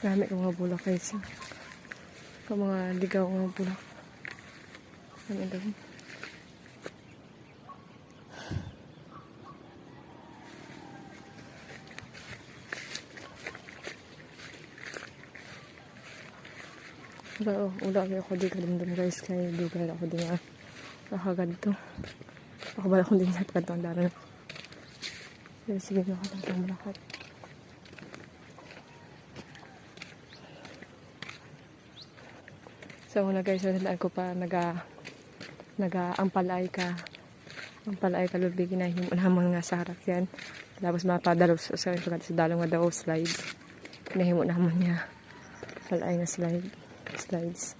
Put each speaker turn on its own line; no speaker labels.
Dami ko mga bulak guys. Ito mga ligaw mga bulak. Ano daw? Ula ako di kadamdam guys. Kaya dugal ako di nga. Nakagad to. Ako bala kung di nga pagkantong daran. Pero sige na ako lang malakat. So una guys, nalaan ko pa ampalay ka lubi ginahim unamon nga sa harap yan. Tapos mapadalo sa dalong nga daw slide. Ginahimo naman niya palay nga slides.